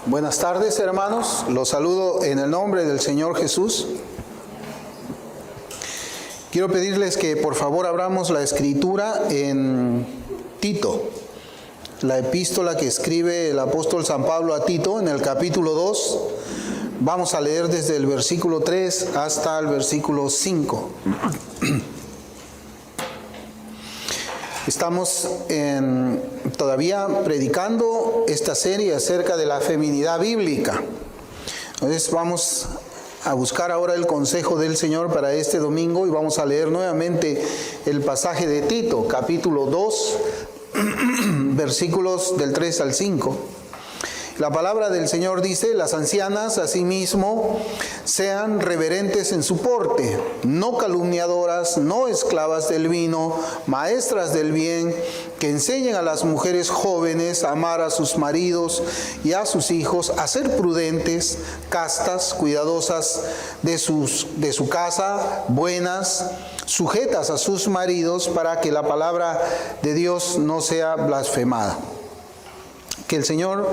Buenas tardes, hermanos. Los saludo en el nombre del Señor Jesús. Quiero pedirles que por favor abramos la escritura en Tito, la epístola que escribe el apóstol San Pablo a Tito en el capítulo 2. Vamos a leer desde el versículo 3 hasta el versículo 5. Estamos todavía predicando esta serie acerca de la feminidad bíblica. Entonces vamos a buscar ahora el consejo del Señor para este domingo y vamos a leer nuevamente el pasaje de Tito, capítulo 2, versículos del 3 al 5. La palabra del Señor dice: las ancianas asimismo sean reverentes en su porte, no calumniadoras, no esclavas del vino, maestras del bien, que enseñen a las mujeres jóvenes a amar a sus maridos y a sus hijos, a ser prudentes, castas, cuidadosas de su casa, buenas, sujetas a sus maridos, para que la palabra de Dios no sea blasfemada. Que el Señor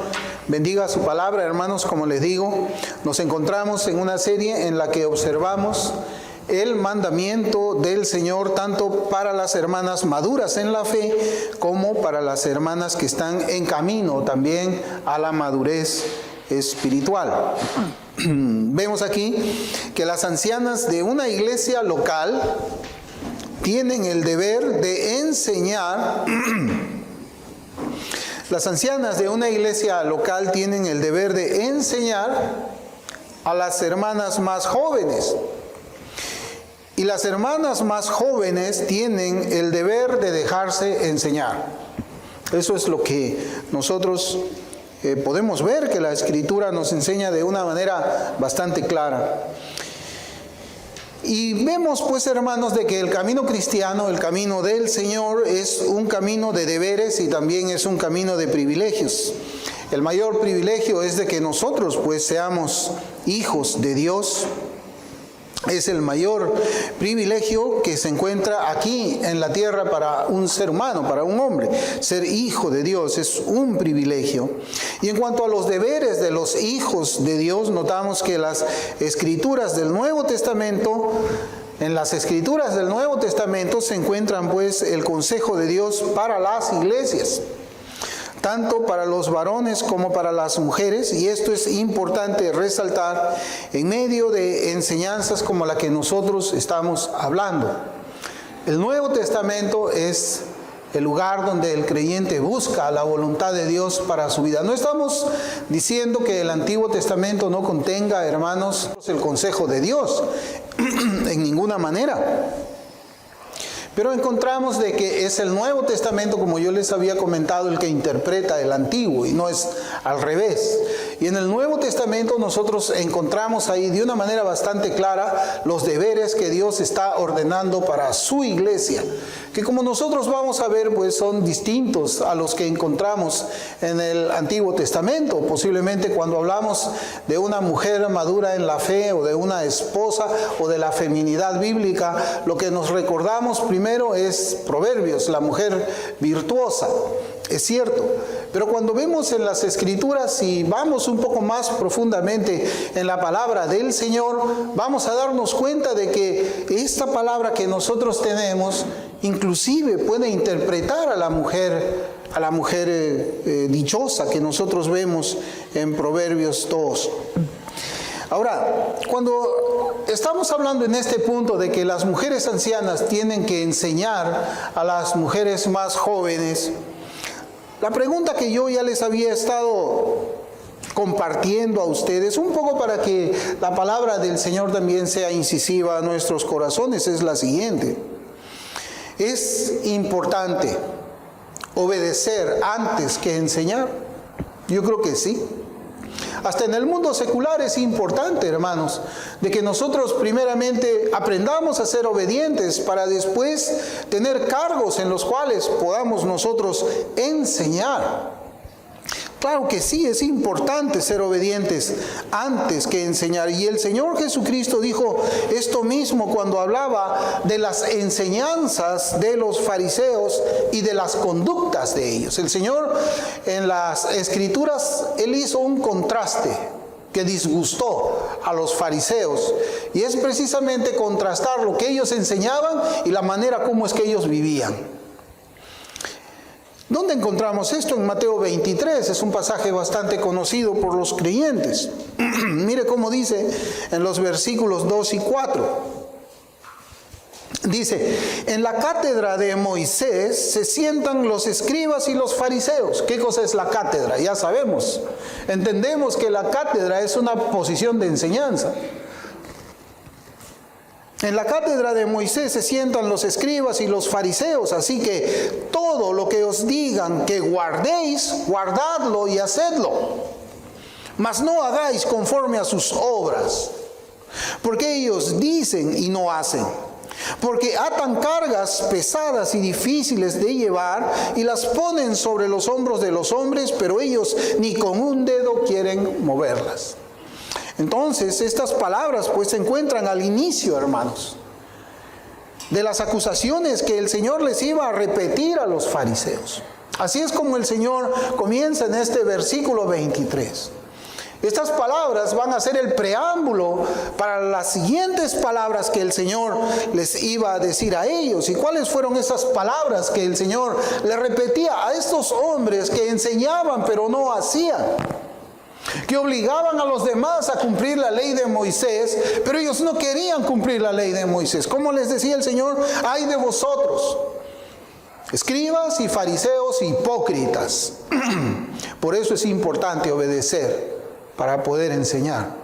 bendiga su palabra, hermanos. Como les digo, nos encontramos en una serie en la que observamos el mandamiento del Señor tanto para las hermanas maduras en la fe como para las hermanas que están en camino también a la madurez espiritual. Vemos aquí que las ancianas de una iglesia local tienen el deber de enseñar. Las ancianas de una iglesia local tienen el deber de enseñar a las hermanas más jóvenes. Y las hermanas más jóvenes tienen el deber de dejarse enseñar. Eso es lo que nosotros podemos ver que la Escritura nos enseña de una manera bastante clara. Y vemos pues, hermanos, de que el camino cristiano, el camino del Señor, es un camino de deberes y también es un camino de privilegios. El mayor privilegio es de que nosotros pues seamos hijos de Dios. Es el mayor privilegio que se encuentra aquí en la tierra para un ser humano, para un hombre. Ser hijo de Dios es un privilegio. Y en cuanto a los deberes de los hijos de Dios, notamos que las escrituras del Nuevo Testamento, en las escrituras del Nuevo Testamento se encuentran pues el consejo de Dios para las iglesias, tanto para los varones como para las mujeres, y esto es importante resaltar en medio de enseñanzas como la que nosotros estamos hablando. El Nuevo Testamento es el lugar donde el creyente busca la voluntad de Dios para su vida. No estamos diciendo que el Antiguo Testamento no contenga, hermanos, el consejo de Dios, en ninguna manera. Pero encontramos de que es el Nuevo Testamento, como yo les había comentado, el que interpreta el Antiguo y no es al revés. Y en el Nuevo Testamento nosotros encontramos ahí de una manera bastante clara los deberes que Dios está ordenando para su iglesia, que como nosotros vamos a ver pues son distintos a los que encontramos en el Antiguo Testamento. Posiblemente cuando hablamos de una mujer madura en la fe o de una esposa o de la feminidad bíblica, lo que nos recordamos primero es Proverbios, la mujer virtuosa. Es cierto, pero cuando vemos en las Escrituras y vamos un poco más profundamente en la palabra del Señor, vamos a darnos cuenta de que esta palabra que nosotros tenemos inclusive puede interpretar a la mujer dichosa que nosotros vemos en Proverbios 2. Ahora, cuando estamos hablando en este punto de que las mujeres ancianas tienen que enseñar a las mujeres más jóvenes, la pregunta que yo ya les había estado compartiendo a ustedes, un poco para que la palabra del Señor también sea incisiva a nuestros corazones, es la siguiente. ¿Es importante obedecer antes que enseñar? Yo creo que sí. Hasta en el mundo secular es importante, hermanos, de que nosotros primeramente aprendamos a ser obedientes para después tener cargos en los cuales podamos nosotros enseñar. Claro que sí, es importante ser obedientes antes que enseñar. Y el Señor Jesucristo dijo esto mismo cuando hablaba de las enseñanzas de los fariseos y de las conductas de ellos. El Señor en las Escrituras, Él hizo un contraste que disgustó a los fariseos. Y es precisamente contrastar lo que ellos enseñaban y la manera como es que ellos vivían. ¿Dónde encontramos esto? En Mateo 23, es un pasaje bastante conocido por los creyentes. Mire cómo dice en los versículos 2 y 4. Dice, en la cátedra de Moisés se sientan los escribas y los fariseos. ¿Qué cosa es la cátedra? Ya sabemos. Entendemos que la cátedra es una posición de enseñanza. En la cátedra de Moisés se sientan los escribas y los fariseos, así que todo lo que os digan que guardéis, guardadlo y hacedlo. Mas no hagáis conforme a sus obras, porque ellos dicen y no hacen. Porque atan cargas pesadas y difíciles de llevar y las ponen sobre los hombros de los hombres, pero ellos ni con un dedo quieren moverlas. Entonces, estas palabras pues se encuentran al inicio, hermanos, de las acusaciones que el Señor les iba a repetir a los fariseos. Así es como el Señor comienza en este versículo 23. Estas palabras van a ser el preámbulo para las siguientes palabras que el Señor les iba a decir a ellos. ¿Y cuáles fueron esas palabras que el Señor le repetía a estos hombres que enseñaban pero no hacían? Que obligaban a los demás a cumplir la ley de Moisés, pero ellos no querían cumplir la ley de Moisés. ¿Cómo les decía el Señor? ¡Ay de vosotros, escribas y fariseos hipócritas! Por eso es importante obedecer para poder enseñar.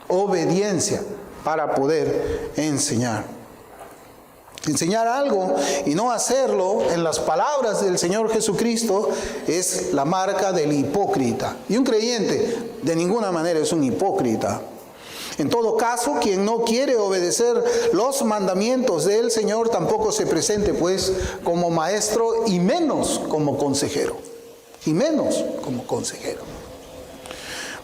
Obediencia para poder enseñar. Enseñar algo y no hacerlo, en las palabras del Señor Jesucristo, es la marca del hipócrita. Y un creyente de ninguna manera es un hipócrita. En todo caso, quien no quiere obedecer los mandamientos del Señor tampoco se presente pues como maestro y menos como consejero. Y menos como consejero.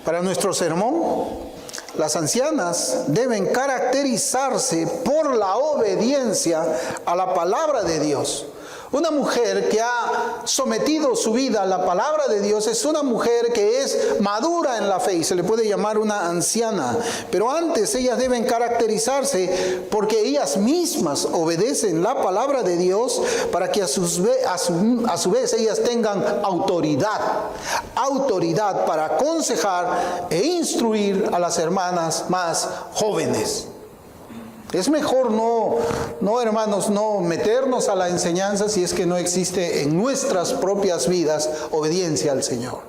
Para nuestro sermón, las ancianas deben caracterizarse por la obediencia a la palabra de Dios. Una mujer que ha sometido su vida a la palabra de Dios es una mujer que es madura en la fe y se le puede llamar una anciana. Pero antes ellas deben caracterizarse porque ellas mismas obedecen la palabra de Dios para que a su vez ellas tengan autoridad. Autoridad para aconsejar e instruir a las hermanas más jóvenes. Es mejor no, hermanos, no meternos a la enseñanza si es que no existe en nuestras propias vidas obediencia al Señor.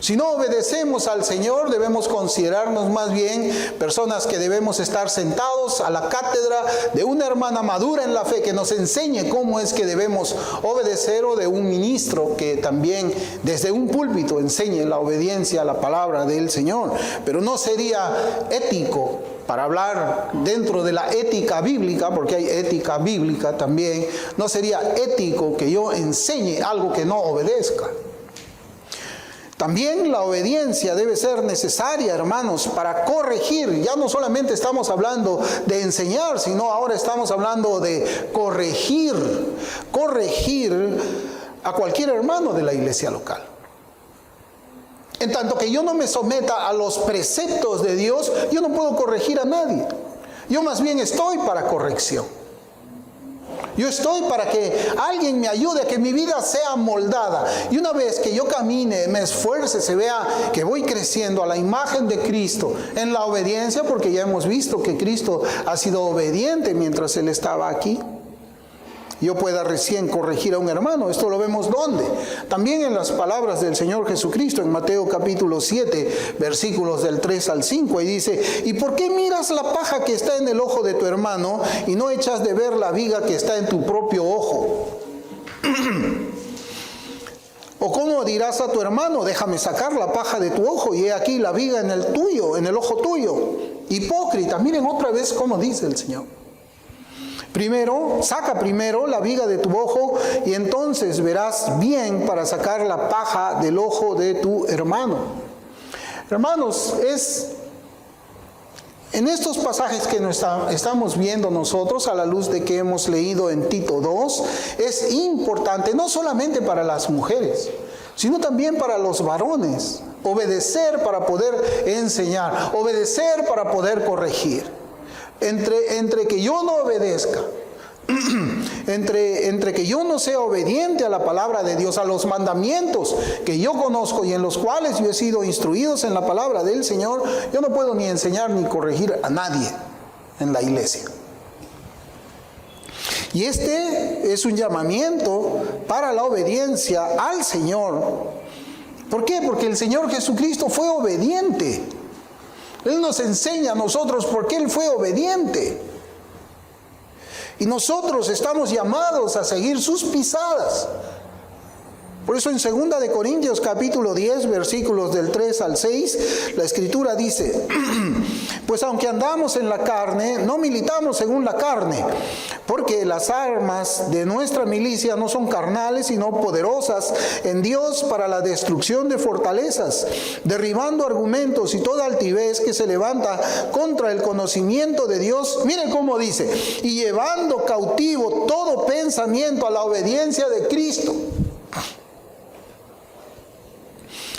Si no obedecemos al Señor, debemos considerarnos más bien personas que debemos estar sentados a la cátedra de una hermana madura en la fe que nos enseñe cómo es que debemos obedecer, o de un ministro que también desde un púlpito enseñe la obediencia a la palabra del Señor. Pero no sería ético, para hablar dentro de la ética bíblica, porque hay ética bíblica también, no sería ético que yo enseñe algo que no obedezca. También la obediencia debe ser necesaria, hermanos, para corregir. Ya no solamente estamos hablando de enseñar, sino ahora estamos hablando de corregir a cualquier hermano de la iglesia local. En tanto que yo no me someta a los preceptos de Dios, yo no puedo corregir a nadie. Yo más bien estoy para corrección. Yo estoy para que alguien me ayude a que mi vida sea moldada. Y una vez que yo camine, me esfuerce, se vea que voy creciendo a la imagen de Cristo en la obediencia, porque ya hemos visto que Cristo ha sido obediente mientras Él estaba aquí. Yo pueda recién corregir a un hermano. Esto lo vemos ¿dónde? También en las palabras del Señor Jesucristo en Mateo capítulo 7, versículos del 3 al 5. Y dice, ¿y por qué miras la paja que está en el ojo de tu hermano y no echas de ver la viga que está en tu propio ojo? ¿O cómo dirás a tu hermano, déjame sacar la paja de tu ojo y he aquí la viga en el tuyo, en el ojo tuyo? Hipócrita. Miren otra vez cómo dice el Señor. Primero, saca primero la viga de tu ojo y entonces verás bien para sacar la paja del ojo de tu hermano. Hermanos, en estos pasajes que estamos viendo nosotros, a la luz de que hemos leído en Tito 2, es importante, no solamente para las mujeres, sino también para los varones, obedecer para poder enseñar, obedecer para poder corregir. Entre que yo no obedezca, entre que yo no sea obediente a la palabra de Dios, a los mandamientos que yo conozco y en los cuales yo he sido instruidos en la palabra del Señor, yo no puedo ni enseñar ni corregir a nadie en la iglesia. Y este es un llamamiento para la obediencia al Señor. ¿Por qué? Porque el Señor Jesucristo fue obediente. Él nos enseña a nosotros por qué Él fue obediente. Y nosotros estamos llamados a seguir sus pisadas. Por eso en 2 de Corintios capítulo 10, versículos del 3 al 6, la Escritura dice: pues aunque andamos en la carne, no militamos según la carne, porque las armas de nuestra milicia no son carnales, sino poderosas en Dios para la destrucción de fortalezas, derribando argumentos y toda altivez que se levanta contra el conocimiento de Dios. Mire cómo dice: y llevando cautivo todo pensamiento a la obediencia de Cristo.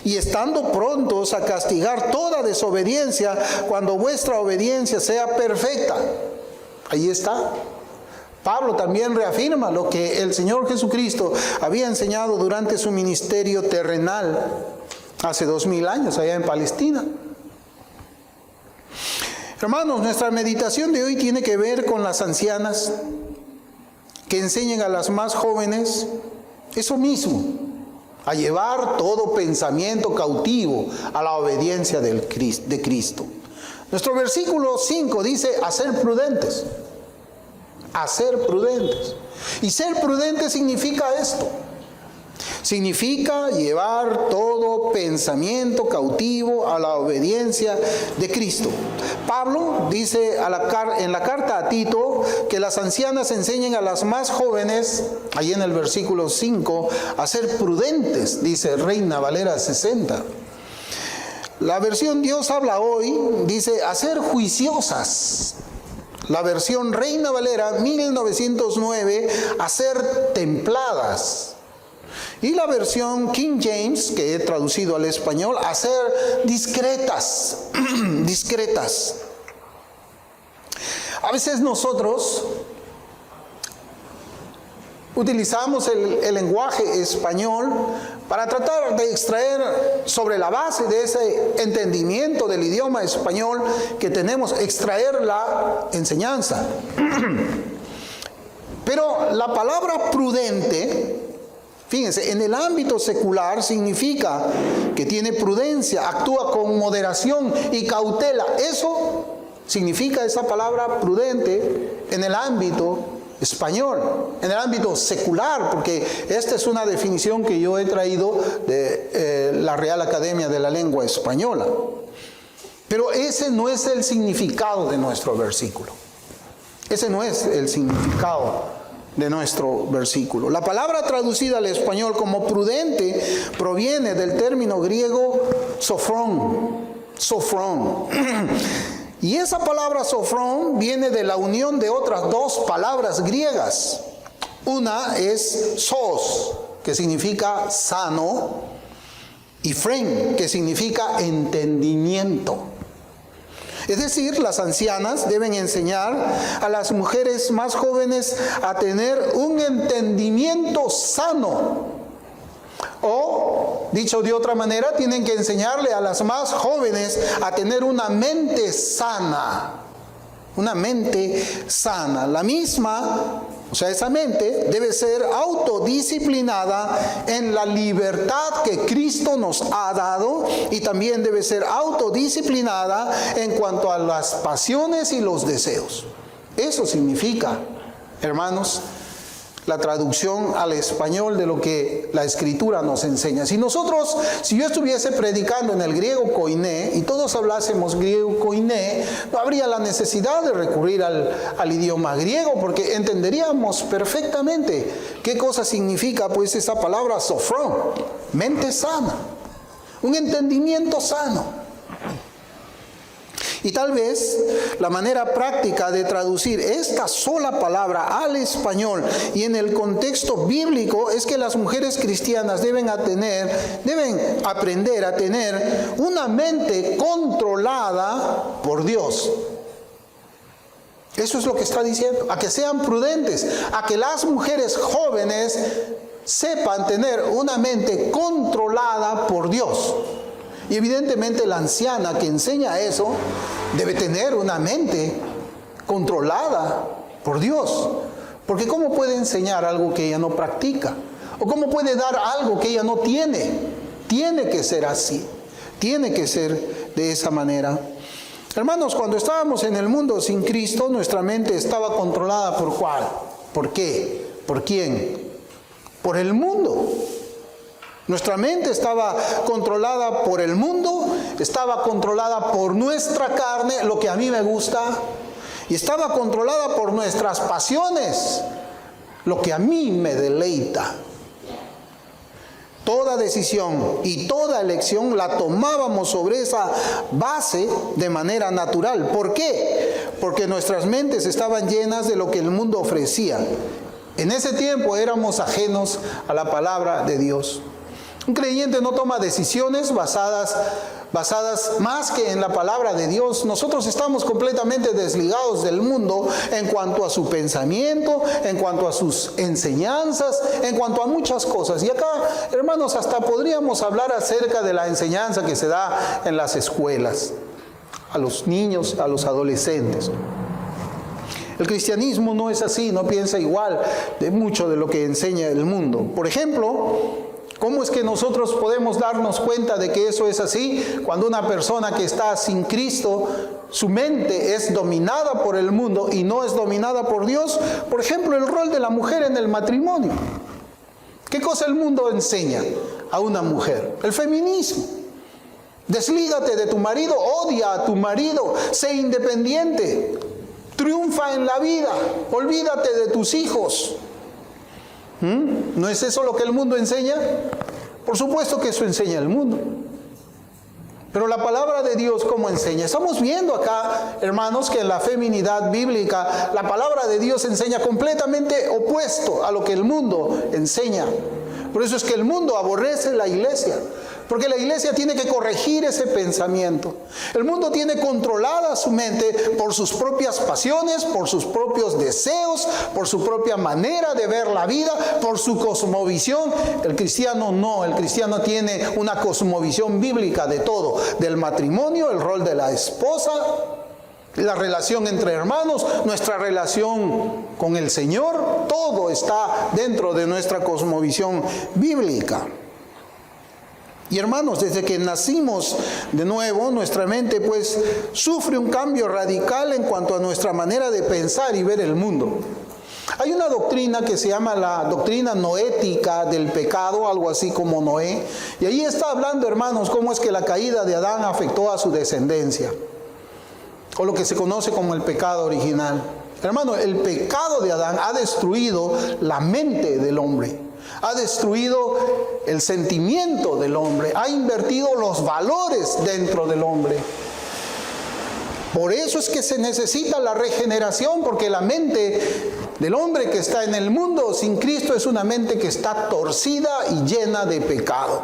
Y estando prontos a castigar toda desobediencia cuando vuestra obediencia sea perfecta. Ahí está. Pablo también reafirma lo que el Señor Jesucristo había enseñado durante su ministerio terrenal hace 2000 años allá en Palestina. Hermanos, nuestra meditación de hoy tiene que ver con las ancianas que enseñan a las más jóvenes eso mismo: a llevar todo pensamiento cautivo a la obediencia de Cristo. Nuestro versículo 5 dice: a ser prudentes. A ser prudentes. Y ser prudente significa esto. Significa llevar todo pensamiento cautivo a la obediencia de Cristo. Pablo dice en la carta a Tito que las ancianas enseñen a las más jóvenes, ahí en el versículo 5, a ser prudentes, dice Reina Valera 60. La versión Dios habla hoy dice a ser juiciosas. La versión Reina Valera 1909, a ser templadas. Y la versión King James, que he traducido al español, a ser discretas, discretas. A veces nosotros utilizamos el lenguaje español para tratar de extraer, sobre la base de ese entendimiento del idioma español que tenemos, extraer la enseñanza. Pero la palabra prudente, fíjense, en el ámbito secular significa que tiene prudencia, actúa con moderación y cautela. Eso significa esa palabra prudente en el ámbito español, en el ámbito secular, porque esta es una definición que yo he traído de la Real Academia de la Lengua Española. Pero ese no es el significado de nuestro versículo. Ese no es el significado de nuestro versículo. La palabra traducida al español como prudente proviene del término griego sofrón. Y esa palabra sofrón viene de la unión de otras dos palabras griegas. Una es sos, que significa sano, y fren, que significa entendimiento. Es decir, las ancianas deben enseñar a las mujeres más jóvenes a tener un entendimiento sano. O, dicho de otra manera, tienen que enseñarle a las más jóvenes a tener una mente sana. Una mente sana. La misma, o sea, esa mente debe ser autodisciplinada en la libertad que Cristo nos ha dado, y también debe ser autodisciplinada en cuanto a las pasiones y los deseos. Eso significa, hermanos, la traducción al español de lo que la Escritura nos enseña. Si yo estuviese predicando en el griego koiné y todos hablásemos griego koiné, no habría la necesidad de recurrir al idioma griego, porque entenderíamos perfectamente qué cosa significa pues esa palabra sofrón, mente sana, un entendimiento sano. Y tal vez la manera práctica de traducir esta sola palabra al español y en el contexto bíblico es que las mujeres cristianas deben aprender a tener una mente controlada por Dios. Eso es lo que está diciendo, a que sean prudentes, a que las mujeres jóvenes sepan tener una mente controlada por Dios. Y evidentemente la anciana que enseña eso debe tener una mente controlada por Dios. Porque ¿cómo puede enseñar algo que ella no practica? ¿O cómo puede dar algo que ella no tiene? Tiene que ser así. Tiene que ser de esa manera. Hermanos, cuando estábamos en el mundo sin Cristo, nuestra mente estaba controlada ¿por cuál? ¿Por qué? ¿Por quién? Por el mundo. Nuestra mente estaba controlada por el mundo, estaba controlada por nuestra carne, lo que a mí me gusta, y estaba controlada por nuestras pasiones, lo que a mí me deleita. Toda decisión y toda elección la tomábamos sobre esa base de manera natural. ¿Por qué? Porque nuestras mentes estaban llenas de lo que el mundo ofrecía. En ese tiempo éramos ajenos a la palabra de Dios. Un creyente no toma decisiones basadas más que en la palabra de Dios. Nosotros estamos completamente desligados del mundo en cuanto a su pensamiento, en cuanto a sus enseñanzas, en cuanto a muchas cosas. Y acá, hermanos, hasta podríamos hablar acerca de la enseñanza que se da en las escuelas, a los niños, a los adolescentes. El cristianismo no es así, no piensa igual de mucho de lo que enseña el mundo. Por ejemplo, ¿cómo es que nosotros podemos darnos cuenta de que eso es así? Cuando una persona que está sin Cristo, su mente es dominada por el mundo y no es dominada por Dios. Por ejemplo, el rol de la mujer en el matrimonio. ¿Qué cosa el mundo enseña a una mujer? El feminismo. Deslígate de tu marido, odia a tu marido, sé independiente, triunfa en la vida, olvídate de tus hijos. ¿No es eso lo que el mundo enseña? Por supuesto que eso enseña el mundo. Pero la palabra de Dios, ¿cómo enseña? Estamos viendo acá, hermanos, que en la feminidad bíblica, la palabra de Dios enseña completamente opuesto a lo que el mundo enseña. Por eso es que el mundo aborrece la iglesia. Porque la iglesia tiene que corregir ese pensamiento. El mundo tiene controlada su mente por sus propias pasiones, por sus propios deseos, por su propia manera de ver la vida, por su cosmovisión. El cristiano no, el cristiano tiene una cosmovisión bíblica de todo, del matrimonio, el rol de la esposa, la relación entre hermanos, nuestra relación con el Señor, todo está dentro de nuestra cosmovisión bíblica. Y hermanos, desde que nacimos de nuevo, nuestra mente pues sufre un cambio radical en cuanto a nuestra manera de pensar y ver el mundo. Hay una doctrina que se llama la doctrina noética del pecado, algo así como Noé. Y ahí está hablando, hermanos, cómo es que la caída de Adán afectó a su descendencia, o lo que se conoce como el pecado original. Hermano, el pecado de Adán ha destruido la mente del hombre. Ha destruido el sentimiento del hombre, ha invertido los valores dentro del hombre. Por eso es que se necesita la regeneración, porque la mente del hombre que está en el mundo sin Cristo es una mente que está torcida y llena de pecado.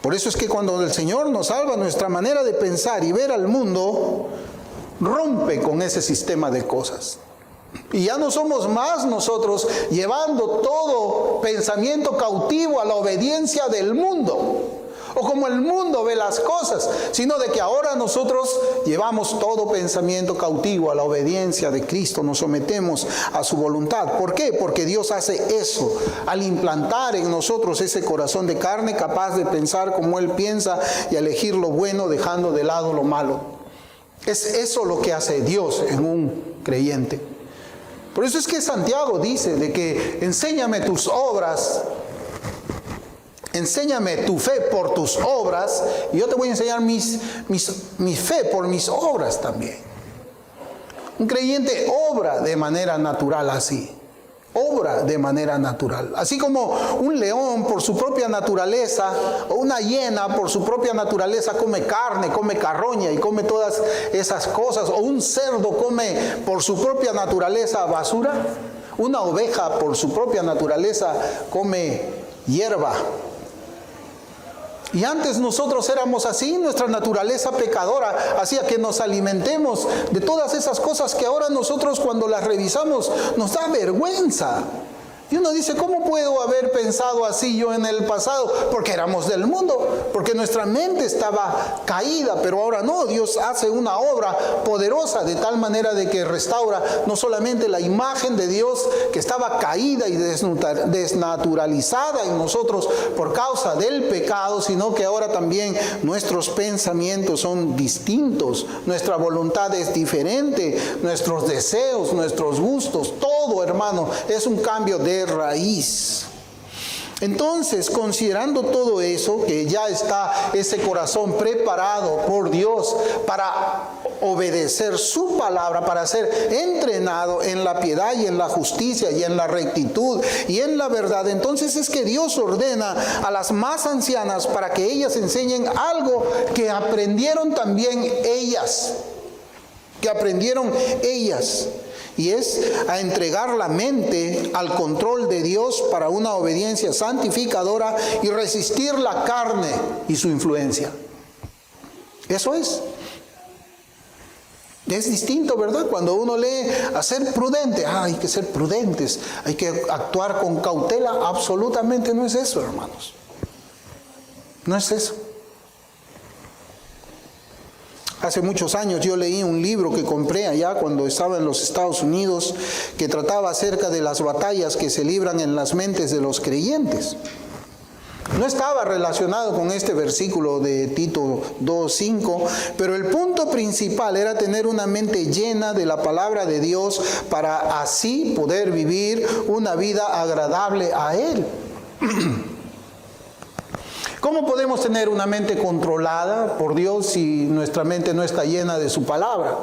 Por eso es que cuando el Señor nos salva, nuestra manera de pensar y ver al mundo rompe con ese sistema de cosas. Y ya no somos más nosotros llevando todo pensamiento cautivo a la obediencia del mundo, o como el mundo ve las cosas, sino de que ahora nosotros llevamos todo pensamiento cautivo a la obediencia de Cristo, nos sometemos a su voluntad. ¿Por qué? Porque Dios hace eso al implantar en nosotros ese corazón de carne capaz de pensar como Él piensa y elegir lo bueno dejando de lado lo malo. Es eso lo que hace Dios en un creyente. Por eso es que Santiago dice de que enséñame tus obras, enséñame tu fe por tus obras, y yo te voy a enseñar mi fe por mis obras también. Un creyente obra de manera natural así. Obra de manera natural. Así como un león por su propia naturaleza, o una hiena por su propia naturaleza come carne, come carroña y come todas esas cosas, o un cerdo come por su propia naturaleza basura, una oveja por su propia naturaleza come hierba. Y antes nosotros éramos así, nuestra naturaleza pecadora hacía que nos alimentemos de todas esas cosas que ahora nosotros cuando las revisamos nos da vergüenza. Y uno dice, ¿cómo puedo haber pensado así yo en el pasado? Porque éramos del mundo, porque nuestra mente estaba caída, pero ahora no, Dios hace una obra poderosa de tal manera de que restaura no solamente la imagen de Dios que estaba caída y desnaturalizada en nosotros por causa del pecado, sino que ahora también nuestros pensamientos son distintos, nuestra voluntad es diferente, nuestros deseos, nuestros gustos, todo, hermano, es un cambio de raíz. Entonces, considerando todo eso, que ya está ese corazón preparado por Dios para obedecer su palabra, para ser entrenado en la piedad y en la justicia y en la rectitud y en la verdad, entonces es que Dios ordena a las más ancianas para que ellas enseñen algo que aprendieron también ellas, y es a entregar la mente al control de Dios para una obediencia santificadora y resistir la carne y su influencia. Eso es. Es distinto, ¿verdad? Cuando uno lee a ser prudente, hay que ser prudentes, hay que actuar con cautela. Absolutamente no es eso, hermanos. No es eso. Hace muchos años yo leí un libro que compré allá cuando estaba en los Estados Unidos que trataba acerca de las batallas que se libran en las mentes de los creyentes. No estaba relacionado con este versículo de Tito 2:5, pero el punto principal era tener una mente llena de la palabra de Dios para así poder vivir una vida agradable a Él. ¿Cómo podemos tener una mente controlada por Dios si nuestra mente no está llena de su palabra?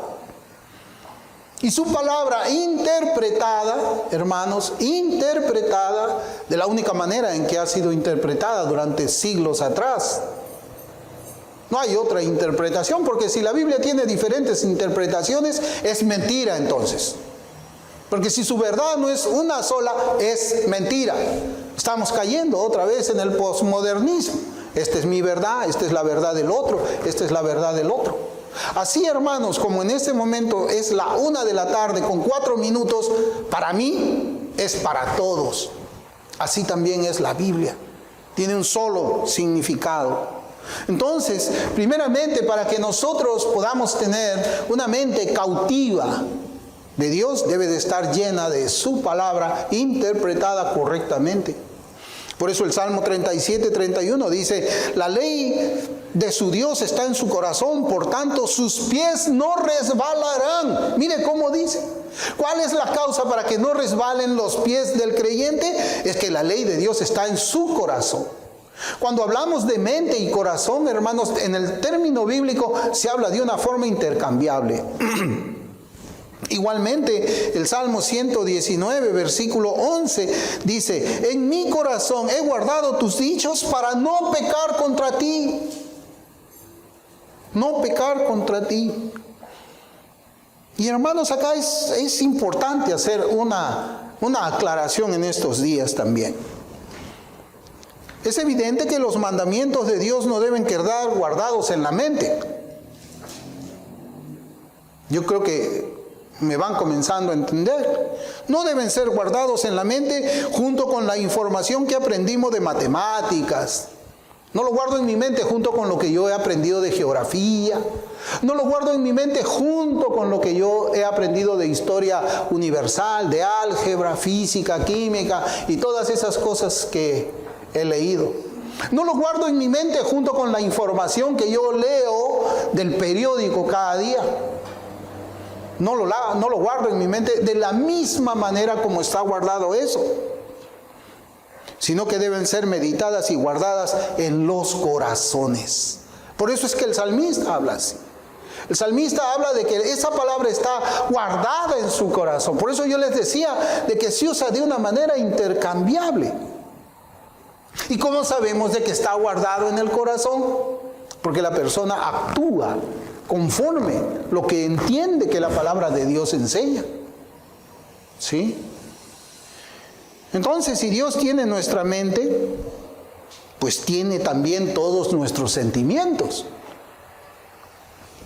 Y su palabra interpretada, hermanos, interpretada de la única manera en que ha sido interpretada durante siglos atrás. No hay otra interpretación, porque si la Biblia tiene diferentes interpretaciones, es mentira entonces. Porque si su verdad no es una sola, es mentira. Estamos cayendo otra vez en el posmodernismo. Esta es mi verdad, esta es la verdad del otro, esta es la verdad del otro. Así, hermanos, como en este momento es la 1 de la tarde con 4 minutos, para mí es para todos. Así también es la Biblia. Tiene un solo significado. Entonces, primeramente, para que nosotros podamos tener una mente cautiva de Dios, debe de estar llena de su palabra, interpretada correctamente. Por eso el Salmo 37:31 dice, la ley de su Dios está en su corazón, por tanto sus pies no resbalarán. Mire cómo dice. ¿Cuál es la causa para que no resbalen los pies del creyente? Es que la ley de Dios está en su corazón. Cuando hablamos de mente y corazón, hermanos, en el término bíblico se habla de una forma intercambiable. Igualmente, el Salmo 119, versículo 11, dice, en mi corazón he guardado tus dichos para no pecar contra ti. No pecar contra ti. Y hermanos, acá es importante hacer una aclaración en estos días también. Es evidente que los mandamientos de Dios no deben quedar guardados en la mente. Yo creo que me van comenzando a entender. No deben ser guardados en la mente junto con la información que aprendimos de matemáticas. No lo guardo en mi mente junto con lo que yo he aprendido de geografía. No lo guardo en mi mente junto con lo que yo he aprendido de historia universal, de álgebra, física, química y todas esas cosas que he leído. No lo guardo en mi mente junto con la información que yo leo del periódico cada día. no lo guardo en mi mente de la misma manera como está guardado eso, sino que deben ser meditadas y guardadas en los corazones. Por eso es que el salmista habla así. El salmista habla de que esa palabra está guardada en su corazón. Por eso yo les decía de que se usa de una manera intercambiable. ¿Y cómo sabemos de que está guardado en el corazón? Porque la persona actúa conforme lo que entiende que la palabra de Dios enseña. ¿Sí? Entonces, si Dios tiene nuestra mente, pues tiene también todos nuestros sentimientos.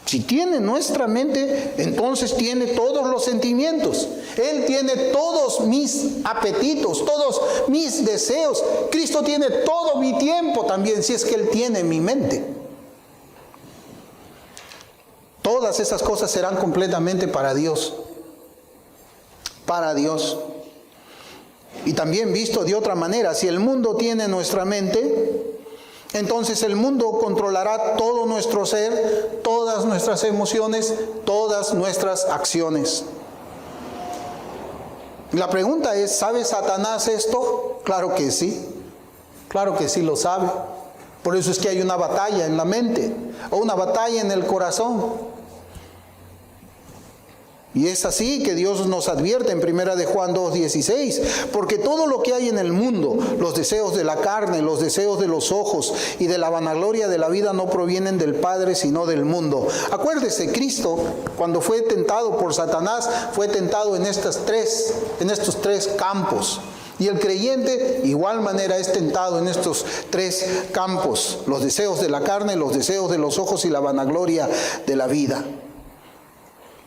Si tiene nuestra mente, entonces tiene todos los sentimientos. Él tiene todos mis apetitos, todos mis deseos. Cristo tiene todo mi tiempo también, si es que Él tiene mi mente. Todas esas cosas serán completamente para Dios. Para Dios. Y también visto de otra manera, si el mundo tiene nuestra mente, entonces el mundo controlará todo nuestro ser, todas nuestras emociones, todas nuestras acciones. La pregunta es, ¿sabe Satanás esto? Claro que sí. Claro que sí lo sabe. Por eso es que hay una batalla en la mente o una batalla en el corazón. Y es así que Dios nos advierte en 1 de Juan 2:16, porque todo lo que hay en el mundo, los deseos de la carne, los deseos de los ojos y de la vanagloria de la vida no provienen del Padre sino del mundo. Acuérdese, Cristo cuando fue tentado por Satanás, fue tentado en estos tres campos. Y el creyente, igual manera, es tentado en estos tres campos: los deseos de la carne, los deseos de los ojos y la vanagloria de la vida.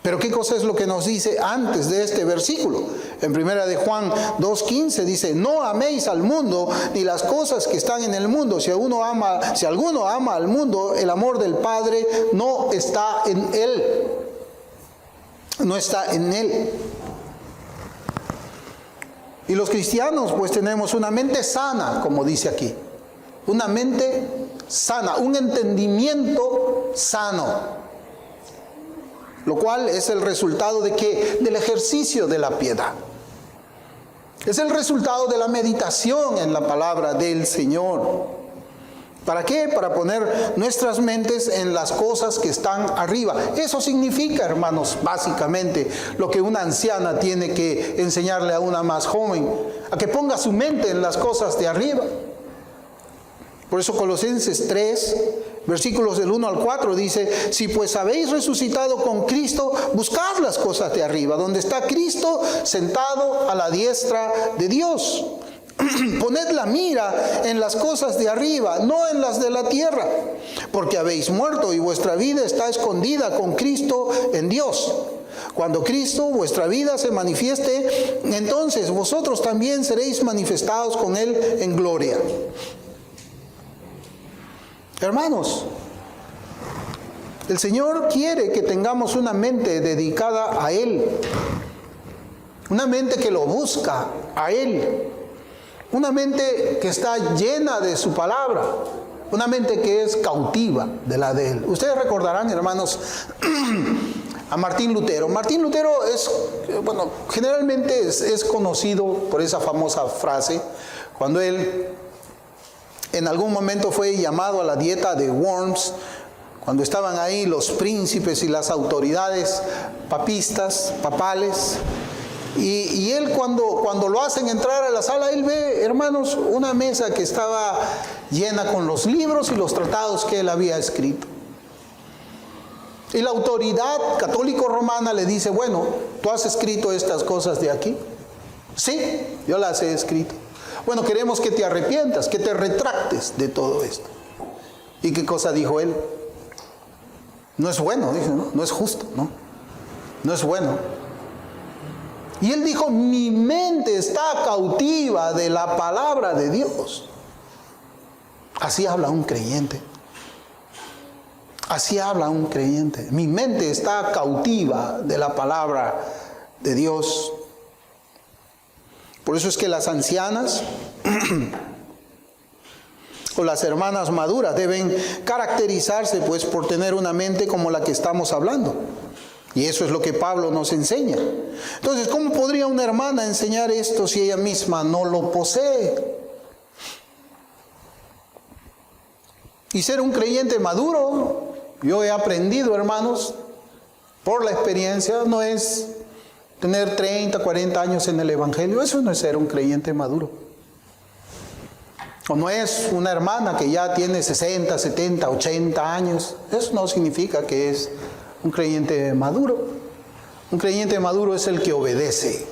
Pero ¿qué cosa es lo que nos dice antes de este versículo? En 1 de Juan 2:15 dice, no améis al mundo ni las cosas que están en el mundo. Si alguno ama al mundo, el amor del Padre no está en él. No está en él. Y los cristianos pues tenemos una mente sana, como dice aquí. Una mente sana, un entendimiento sano. Lo cual es el resultado de ¿qué? Del ejercicio de la piedad. Es el resultado de la meditación en la palabra del Señor. ¿Para qué? Para poner nuestras mentes en las cosas que están arriba. Eso significa, hermanos, básicamente lo que una anciana tiene que enseñarle a una más joven, a que ponga su mente en las cosas de arriba. Por eso Colosenses 3, versículos del 1 al 4 dice, si pues habéis resucitado con Cristo, buscad las cosas de arriba, donde está Cristo sentado a la diestra de Dios. Poned la mira en las cosas de arriba, no en las de la tierra, porque habéis muerto y vuestra vida está escondida con Cristo en Dios. Cuando Cristo, vuestra vida, se manifieste, entonces vosotros también seréis manifestados con Él en gloria. Hermanos, el Señor quiere que tengamos una mente dedicada a Él, una mente que lo busca a Él, una mente que está llena de su palabra, una mente que es cautiva de la de Él. Ustedes recordarán, hermanos, a Martín Lutero. Martín Lutero generalmente es conocido por esa famosa frase, cuando él en algún momento fue llamado a la dieta de Worms, cuando estaban ahí los príncipes y las autoridades papales. Y él cuando lo hacen entrar a la sala, él ve, hermanos, una mesa que estaba llena con los libros y los tratados que él había escrito. Y la autoridad católico-romana le dice, bueno, ¿tú has escrito estas cosas de aquí? Sí, yo las he escrito. Bueno, queremos que te arrepientas, que te retractes de todo esto. ¿Y qué cosa dijo él? No es bueno, dice, ¿no? No es justo, ¿no? No es bueno. Y él dijo, mi mente está cautiva de la palabra de Dios. Así habla un creyente. Así habla un creyente. Mi mente está cautiva de la palabra de Dios. Por eso es que las ancianas o las hermanas maduras deben caracterizarse pues por tener una mente como la que estamos hablando. Y eso es lo que Pablo nos enseña. Entonces, ¿cómo podría una hermana enseñar esto si ella misma no lo posee? Y ser un creyente maduro, yo he aprendido, hermanos, por la experiencia, no es tener 30, 40 años en el Evangelio. Eso no es ser un creyente maduro. O no es una hermana que ya tiene 60, 70, 80 años. Eso no significa que es un creyente maduro. Un creyente maduro es el que obedece.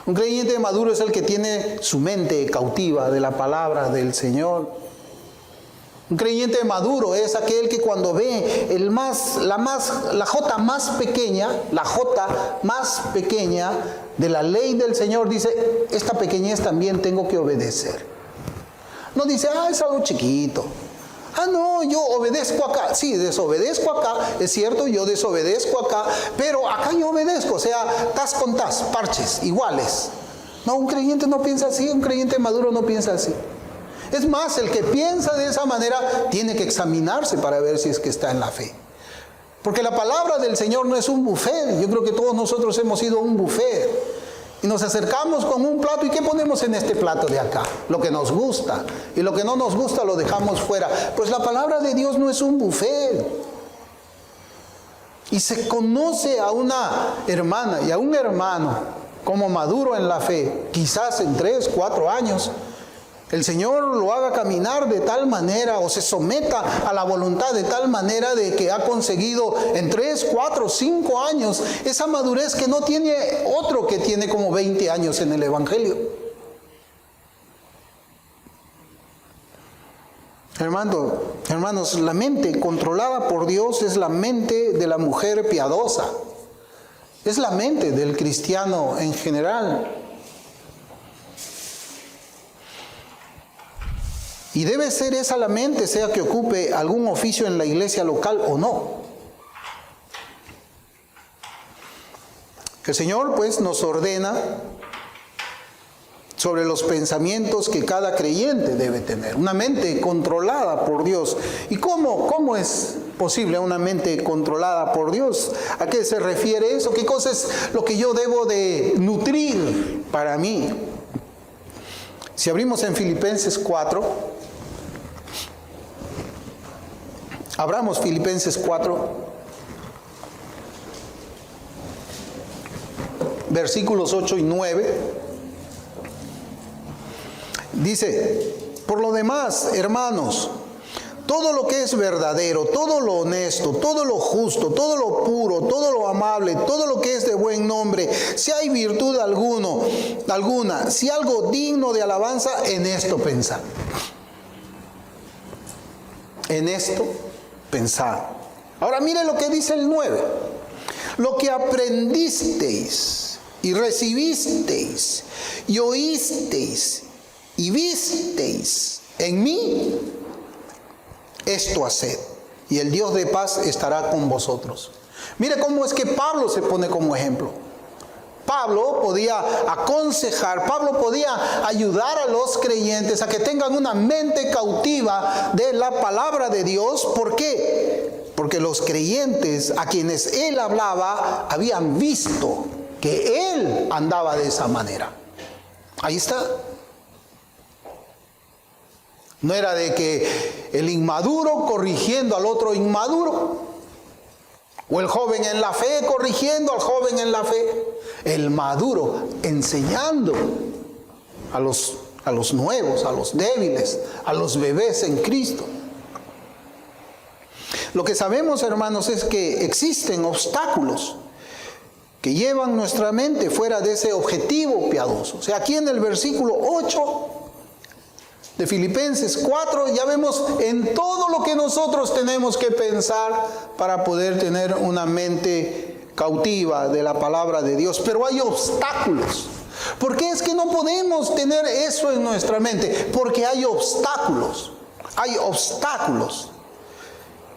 Un creyente maduro es el que tiene su mente cautiva de la palabra del Señor. Un creyente maduro es aquel que cuando ve la jota más pequeña de la ley del Señor, dice, esta pequeñez también tengo que obedecer. No dice, es algo chiquito. No, yo obedezco acá. Sí, desobedezco acá, es cierto, yo desobedezco acá, pero acá yo obedezco, o sea, tas con tas, parches, iguales. No, un creyente no piensa así, un creyente maduro no piensa así. Es más, el que piensa de esa manera tiene que examinarse para ver si es que está en la fe. Porque la palabra del Señor no es un buffet. Yo creo que todos nosotros hemos ido a un buffet. Y nos acercamos con un plato. ¿Y qué ponemos en este plato de acá? Lo que nos gusta. Y lo que no nos gusta lo dejamos fuera. Pues la palabra de Dios no es un buffet. Y se conoce a una hermana y a un hermano como maduro en la fe. Quizás en 3, 4 años. El Señor lo haga caminar de tal manera o se someta a la voluntad de tal manera de que ha conseguido en 3, 4, 5 años esa madurez que no tiene otro que tiene como 20 años en el Evangelio. Hermanos, la mente controlada por Dios es la mente de la mujer piadosa. Es la mente del cristiano en general. Y debe ser esa la mente, sea que ocupe algún oficio en la iglesia local o no. El Señor, pues, nos ordena sobre los pensamientos que cada creyente debe tener. Una mente controlada por Dios. ¿Y cómo es posible una mente controlada por Dios? ¿A qué se refiere eso? ¿Qué cosa es lo que yo debo de nutrir para mí? Si abrimos en Filipenses 4, abramos Filipenses 4, versículos 8 y 9. Dice, por lo demás, hermanos, todo lo que es verdadero, todo lo honesto, todo lo justo, todo lo puro, todo lo amable, todo lo que es de buen nombre, si hay virtud alguna, si algo digno de alabanza, en esto pensad. En esto pensad. Ahora mire lo que dice el 9. Lo que aprendisteis y recibisteis y oísteis y visteis en mí, esto haced, y el Dios de paz estará con vosotros. Mire cómo es que Pablo se pone como ejemplo. Pablo podía aconsejar, Pablo podía ayudar a los creyentes a que tengan una mente cautiva de la palabra de Dios. ¿Por qué? Porque los creyentes a quienes él hablaba habían visto que él andaba de esa manera. Ahí está. No era de que el inmaduro corrigiendo al otro inmaduro, o el joven en la fe corrigiendo al joven en la fe. El maduro enseñando a los nuevos, a los débiles, a los bebés en Cristo. Lo que sabemos, hermanos, es que existen obstáculos que llevan nuestra mente fuera de ese objetivo piadoso. O sea, aquí en el versículo 8 de Filipenses 4 ya vemos en todo lo que nosotros tenemos que pensar para poder tener una mente cautiva de la palabra de Dios. Pero hay obstáculos. ¿Por qué es que no podemos tener eso en nuestra mente? Porque hay obstáculos. Hay obstáculos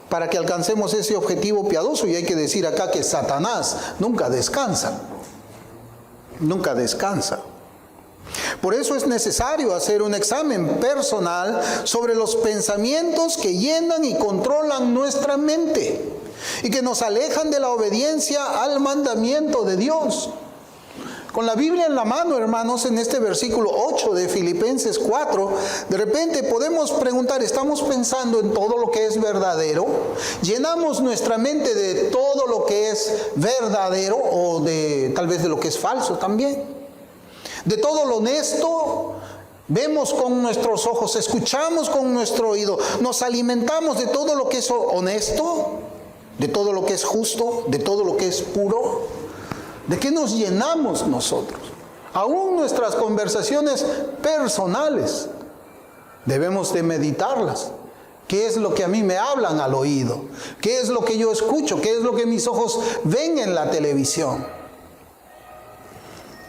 para que alcancemos ese objetivo piadoso. Y hay que decir acá que Satanás nunca descansa. Nunca descansa. Por eso es necesario hacer un examen personal sobre los pensamientos que llenan y controlan nuestra mente. y que nos alejan de la obediencia al mandamiento de Dios. Con la Biblia en la mano, hermanos, en este versículo 8 de Filipenses 4, de repente podemos preguntar, ¿estamos pensando en todo lo que es verdadero? ¿Llenamos nuestra mente de todo lo que es verdadero o de tal vez de lo que es falso también? ¿De todo lo honesto? Vemos con nuestros ojos, escuchamos con nuestro oído, nos alimentamos de todo lo que es honesto, de todo lo que es justo, de todo lo que es puro. ¿De qué nos llenamos nosotros? Aún nuestras conversaciones personales debemos de meditarlas. ¿Qué es lo que a mí me hablan al oído? ¿Qué es lo que yo escucho? ¿Qué es lo que mis ojos ven en la televisión?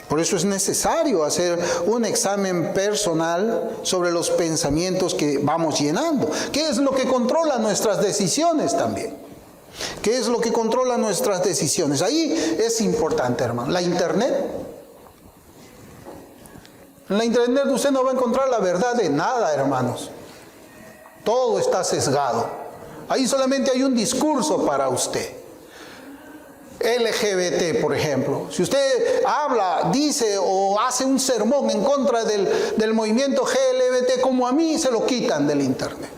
Por eso es necesario hacer un examen personal sobre los pensamientos que vamos llenando. ¿Qué es lo que controla nuestras decisiones también? ¿Qué es lo que controla nuestras decisiones? Ahí es importante, hermano. La Internet. En la Internet usted no va a encontrar la verdad de nada, hermanos. Todo está sesgado. Ahí solamente hay un discurso para usted. LGBT, por ejemplo. Si usted habla, dice o hace un sermón en contra del movimiento LGBT, como a mí, se lo quitan del Internet.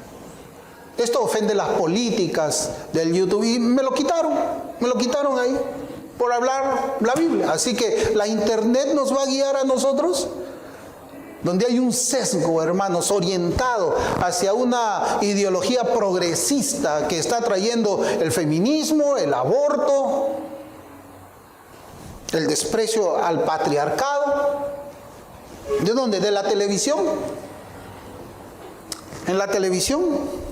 Esto ofende las políticas del YouTube y me lo quitaron ahí por hablar la Biblia. Así que la Internet nos va a guiar a nosotros, donde hay un sesgo, hermanos, orientado hacia una ideología progresista que está trayendo el feminismo, el aborto, el desprecio al patriarcado. ¿De dónde? De la televisión. En la televisión.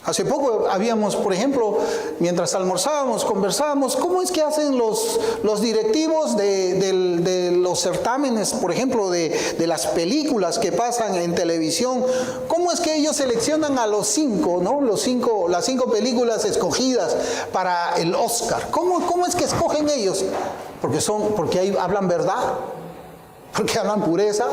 Hace poco habíamos, por ejemplo, mientras almorzábamos, conversábamos, ¿cómo es que hacen los directivos de los certámenes, por ejemplo, de las películas que pasan en televisión? ¿Cómo es que ellos seleccionan a los 5, ¿no? Las 5 películas escogidas para el Oscar? ¿Cómo es que escogen ellos? Porque ahí hablan verdad, porque hablan pureza.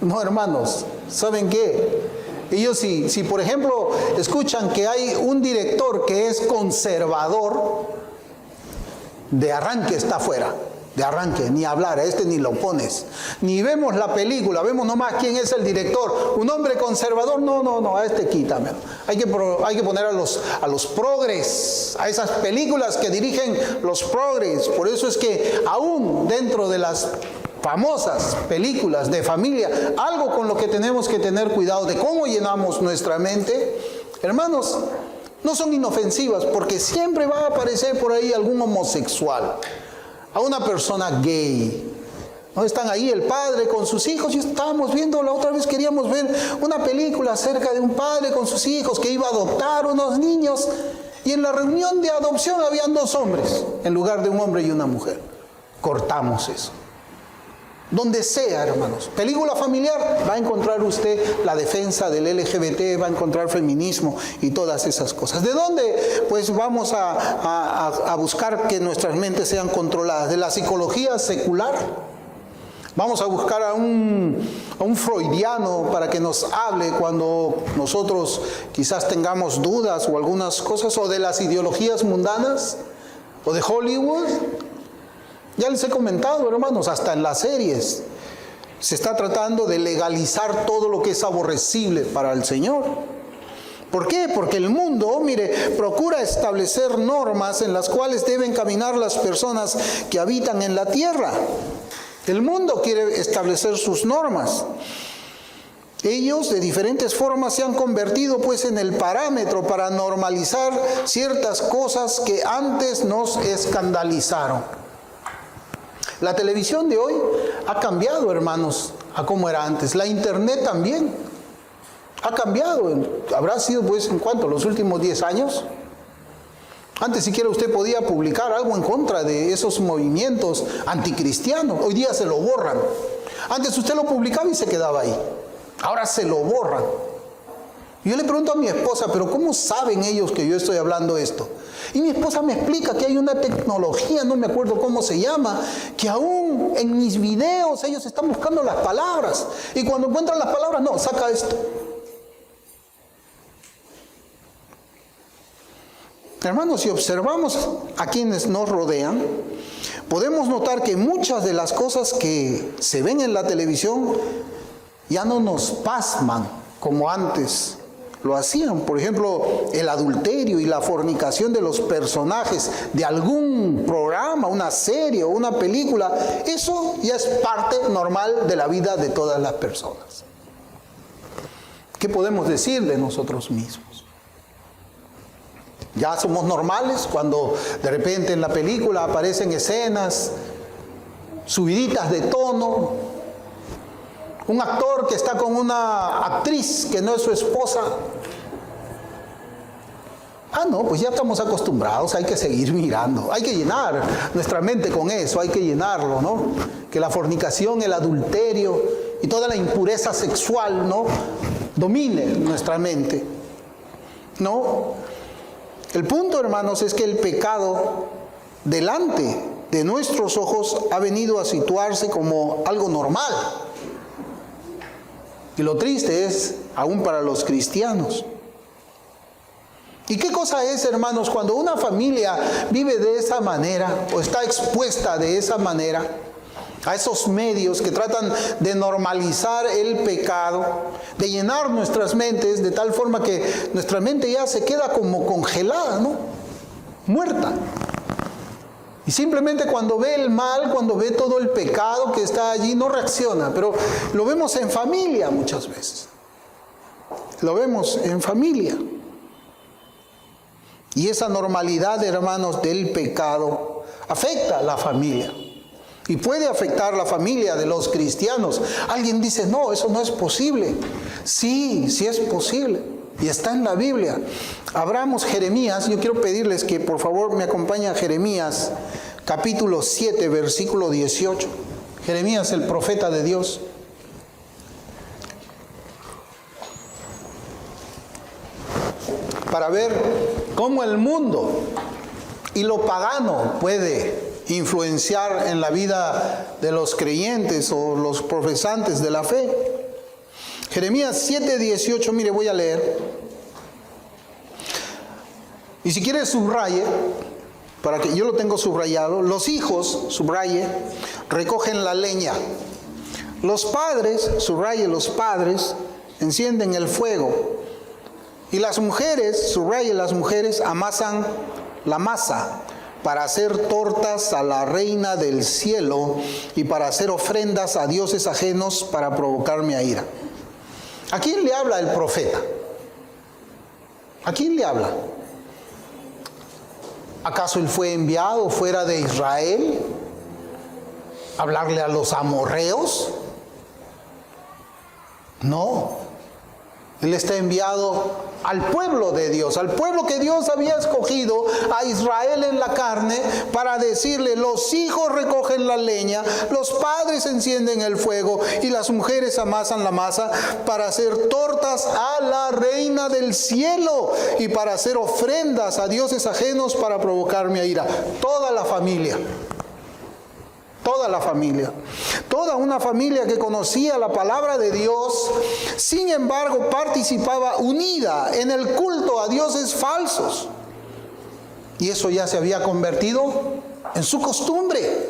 No, hermanos, ¿saben qué? Ellos si por ejemplo escuchan que hay un director que es conservador, de arranque está fuera, de arranque, ni hablar, a este ni lo pones, ni vemos la película, vemos nomás quién es el director, un hombre conservador, no, a este quítamelo. Hay que poner a los progres, a esas películas que dirigen los progres. Por eso es que aún dentro de las famosas películas de familia, algo con lo que tenemos que tener cuidado de cómo llenamos nuestra mente, hermanos, no son inofensivas, porque siempre va a aparecer por ahí algún homosexual, a una persona gay. ¿No? Están ahí el padre con sus hijos, y estábamos viendo la otra vez, queríamos ver una película acerca de un padre con sus hijos que iba a adoptar unos niños, y en la reunión de adopción habían 2 hombres, en lugar de un hombre y una mujer. Cortamos eso. Donde sea, hermanos, película familiar, va a encontrar usted la defensa del LGBT, va a encontrar feminismo y todas esas cosas. ¿De dónde? Pues vamos a buscar que nuestras mentes sean controladas. De la psicología secular. Vamos a buscar a un freudiano para que nos hable cuando nosotros quizás tengamos dudas o algunas cosas, o de las ideologías mundanas, o de Hollywood. Ya les he comentado, hermanos, hasta en las series se está tratando de legalizar todo lo que es aborrecible para el Señor. ¿Por qué? Porque el mundo, mire, procura establecer normas en las cuales deben caminar las personas que habitan en la tierra. El mundo quiere establecer sus normas. Ellos de diferentes formas se han convertido pues en el parámetro para normalizar ciertas cosas que antes nos escandalizaron. La televisión de hoy ha cambiado, hermanos, a cómo era antes. La Internet también ha cambiado. Habrá sido, pues, ¿en cuánto? ¿Los últimos 10 años? Antes siquiera usted podía publicar algo en contra de esos movimientos anticristianos. Hoy día se lo borran. Antes usted lo publicaba y se quedaba ahí. Ahora se lo borran. Yo le pregunto a mi esposa, ¿pero cómo saben ellos que yo estoy hablando esto? Y mi esposa me explica que hay una tecnología, no me acuerdo cómo se llama, que aún en mis videos ellos están buscando las palabras. Y cuando encuentran las palabras, no, saca esto. Hermanos, si observamos a quienes nos rodean, podemos notar que muchas de las cosas que se ven en la televisión ya no nos pasman como antes lo hacían. Por ejemplo, el adulterio y la fornicación de los personajes de algún programa, una serie o una película, eso ya es parte normal de la vida de todas las personas. ¿Qué podemos decir de nosotros mismos? Ya somos normales cuando de repente en la película aparecen escenas subiditas de tono, un actor que está con una actriz que no es su esposa. No, pues ya estamos acostumbrados, hay que seguir mirando, hay que llenar nuestra mente con eso, hay que llenarlo, ¿no? Que la fornicación, el adulterio y toda la impureza sexual, ¿no?, domine nuestra mente, ¿no? El punto, hermanos, es que el pecado delante de nuestros ojos ha venido a situarse como algo normal. Y lo triste es, aún para los cristianos. ¿Y qué cosa es, hermanos, cuando una familia vive de esa manera o está expuesta de esa manera a esos medios que tratan de normalizar el pecado, de llenar nuestras mentes de tal forma que nuestra mente ya se queda como congelada, ¿no?, muerta? Y simplemente cuando ve el mal, cuando ve todo el pecado que está allí, no reacciona. Pero lo vemos en familia muchas veces. Lo vemos en familia. Y esa normalidad, hermanos, del pecado afecta a la familia. Y puede afectar la familia de los cristianos. Alguien dice, no, eso no es posible. Sí, sí es posible. Y está en la Biblia. Abramos Jeremías. Yo quiero pedirles que por favor me acompañen a Jeremías, capítulo 7, versículo 18. Jeremías, el profeta de Dios. Para ver cómo el mundo y lo pagano puede influenciar en la vida de los creyentes o los profesantes de la fe. Jeremías 7, 18, mire, voy a leer. Y si quiere subraye, para que yo lo tengo subrayado. Los hijos, subraye, recogen la leña. Los padres, subraye, los padres, encienden el fuego. Y las mujeres, subraye, las mujeres, amasan la masa para hacer tortas a la reina del cielo y para hacer ofrendas a dioses ajenos para provocarme a ira. ¿A quién le habla el profeta? ¿A quién le habla? ¿Acaso él fue enviado fuera de Israel a hablarle a los amorreos? No. Él está enviado al pueblo de Dios, al pueblo que Dios había escogido, a Israel en la carne, para decirle, los hijos recogen la leña, los padres encienden el fuego y las mujeres amasan la masa para hacer tortas a la reina del cielo y para hacer ofrendas a dioses ajenos para provocarme a ira. Toda la familia. Toda la familia, toda una familia que conocía la palabra de Dios, sin embargo participaba unida en el culto a dioses falsos. Y eso ya se había convertido en su costumbre.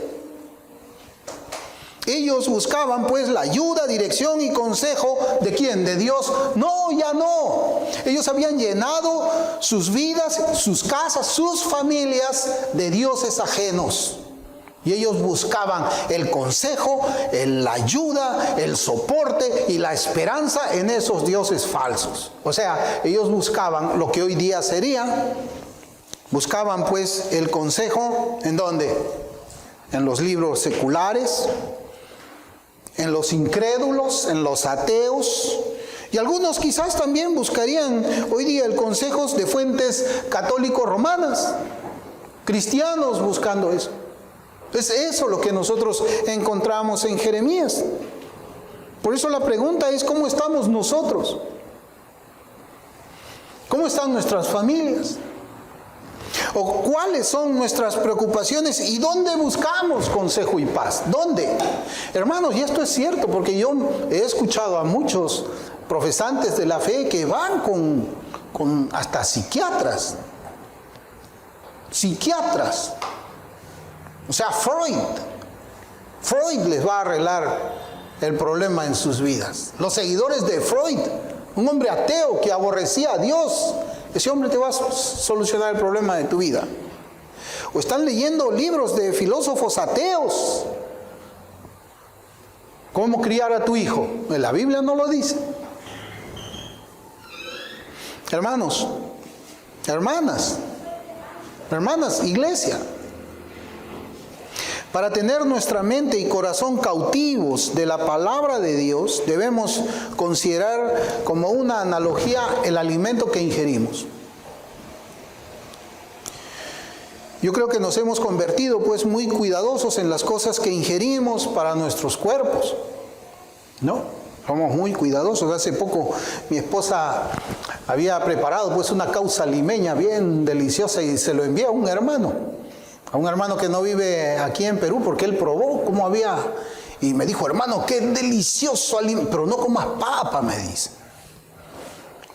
Ellos buscaban pues la ayuda, dirección y consejo ¿de quién? ¿De Dios? No, ya no. Ellos habían llenado sus vidas, sus casas, sus familias de dioses ajenos. Y ellos buscaban el consejo, la ayuda, el soporte y la esperanza en esos dioses falsos. O sea, ellos buscaban lo que hoy día sería, buscaban pues el consejo, ¿en dónde? En los libros seculares, en los incrédulos, en los ateos. Y algunos quizás también buscarían hoy día el consejo de fuentes católico-romanas, cristianos buscando eso. Es eso lo que nosotros encontramos en Jeremías. Por eso la pregunta es, ¿cómo estamos nosotros? ¿Cómo están nuestras familias? ¿O cuáles son nuestras preocupaciones? ¿Y dónde buscamos consejo y paz? ¿Dónde? Hermanos, y esto es cierto, porque yo he escuchado a muchos profesantes de la fe que van con hasta psiquiatras. psiquiatras. O sea, Freud les va a arreglar el problema en sus vidas. Los seguidores de Freud, un hombre ateo que aborrecía a Dios, ese hombre te va a solucionar el problema de tu vida. O están leyendo libros de filósofos ateos. ¿Cómo criar a tu hijo? La Biblia no lo dice. Hermanos, hermanas, iglesia, para tener nuestra mente y corazón cautivos de la palabra de Dios, debemos considerar como una analogía el alimento que ingerimos. Yo creo que nos hemos convertido pues muy cuidadosos en las cosas que ingerimos para nuestros cuerpos, ¿no? Somos muy cuidadosos. Hace poco mi esposa había preparado pues una causa limeña bien deliciosa y se lo envié a un hermano que no vive aquí en Perú, porque él probó cómo había y me dijo: hermano, qué delicioso alimento, pero no comas papa, me dice.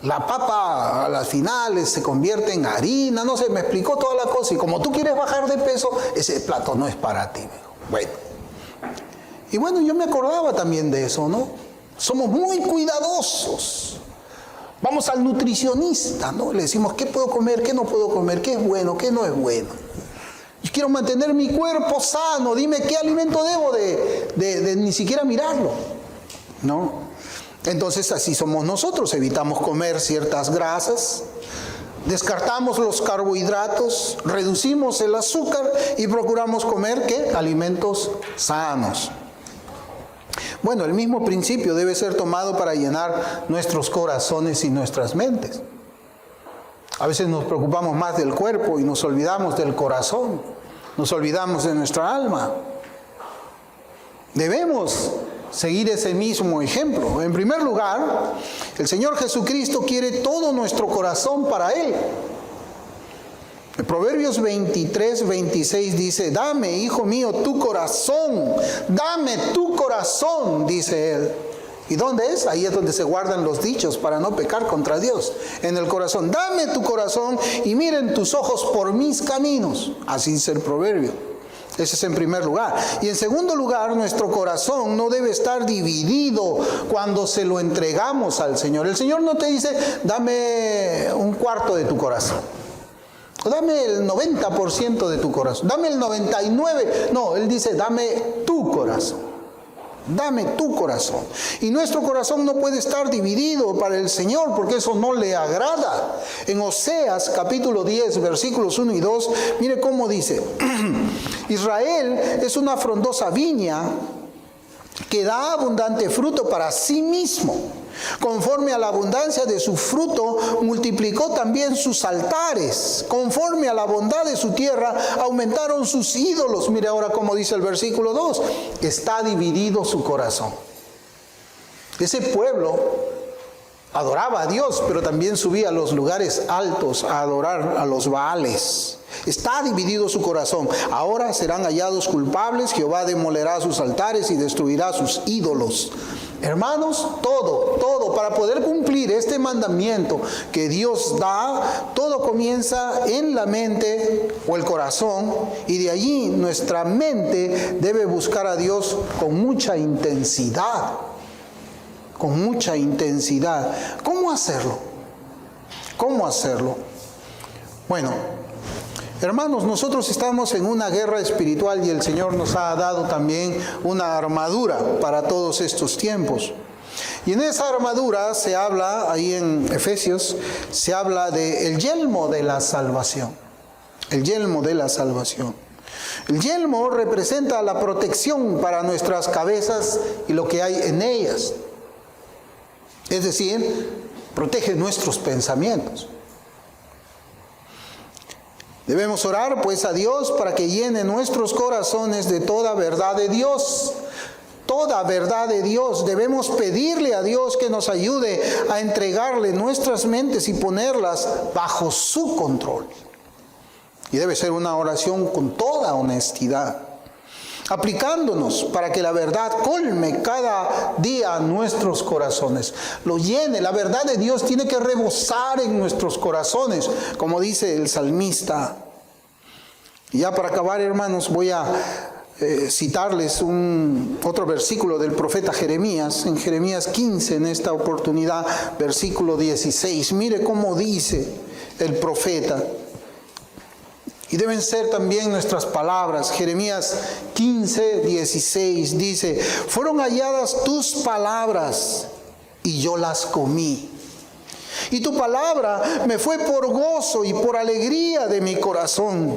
La papa a las finales se convierte en harina, no sé, me explicó toda la cosa. Y como tú quieres bajar de peso, ese plato no es para ti. Bueno, yo me acordaba también de eso, ¿no? Somos muy cuidadosos. Vamos al nutricionista, ¿no? Le decimos: ¿qué puedo comer? ¿Qué no puedo comer? ¿Qué es bueno? ¿Qué no es bueno? Yo quiero mantener mi cuerpo sano. Dime qué alimento debo de ni siquiera mirarlo, ¿no? Entonces así somos nosotros, evitamos comer ciertas grasas, descartamos los carbohidratos, reducimos el azúcar y procuramos comer ¿qué? Alimentos sanos. Bueno, el mismo principio debe ser tomado para llenar nuestros corazones y nuestras mentes. A veces nos preocupamos más del cuerpo y nos olvidamos del corazón, nos olvidamos de nuestra alma. Debemos seguir ese mismo ejemplo. En primer lugar, el Señor Jesucristo quiere todo nuestro corazón para Él. En Proverbios 23, 26 dice: dame, hijo mío, tu corazón, dame tu corazón, dice Él. ¿Y dónde es? Ahí es donde se guardan los dichos para no pecar contra Dios. En el corazón. Dame tu corazón y miren tus ojos por mis caminos. Así dice el proverbio. Ese es en primer lugar. Y en segundo lugar, nuestro corazón no debe estar dividido cuando se lo entregamos al Señor. El Señor no te dice: dame un cuarto de tu corazón. Dame el 90% de tu corazón. Dame el 99%. No, Él dice: dame tu corazón. Dame tu corazón. Y nuestro corazón no puede estar dividido para el Señor, porque eso no le agrada. En Oseas capítulo 10 versículos 1 y 2, mire cómo dice: Israel es una frondosa viña que da abundante fruto para sí mismo. Conforme a la abundancia de su fruto, multiplicó también sus altares. Conforme a la bondad de su tierra, aumentaron sus ídolos. Mire ahora cómo dice el versículo 2. Está dividido su corazón. Ese pueblo adoraba a Dios, pero también subía a los lugares altos a adorar a los Baales. Está dividido su corazón. Ahora serán hallados culpables. Jehová demolerá sus altares y destruirá sus ídolos. Hermanos, todo para poder cumplir este mandamiento que Dios da, todo comienza en la mente o el corazón, y de allí nuestra mente debe buscar a Dios con mucha intensidad. Con mucha intensidad. ¿Cómo hacerlo? ¿Cómo hacerlo? Bueno, hermanos, nosotros estamos en una guerra espiritual y el Señor nos ha dado también una armadura para todos estos tiempos. Y en esa armadura se habla, ahí en Efesios, se habla del yelmo de la salvación. El yelmo de la salvación. El yelmo representa la protección para nuestras cabezas y lo que hay en ellas. Es decir, protege nuestros pensamientos. Debemos orar pues a Dios para que llene nuestros corazones de toda verdad de Dios. Toda verdad de Dios. Debemos pedirle a Dios que nos ayude a entregarle nuestras mentes y ponerlas bajo su control. Y debe ser una oración con toda honestidad, aplicándonos para que la verdad colme cada día nuestros corazones, lo llene. La verdad de Dios tiene que rebosar en nuestros corazones, como dice el salmista. Y ya para acabar, hermanos, voy a citarles otro versículo del profeta Jeremías, en Jeremías 15, en esta oportunidad, versículo 16. Mire cómo dice el profeta. Y deben ser también nuestras palabras. Jeremías 15, 16 dice: fueron halladas tus palabras y yo las comí. Y tu palabra me fue por gozo y por alegría de mi corazón,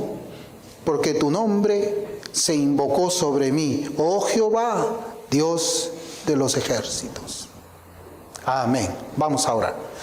porque tu nombre se invocó sobre mí, oh Jehová, Dios de los ejércitos. Amén. Vamos a orar.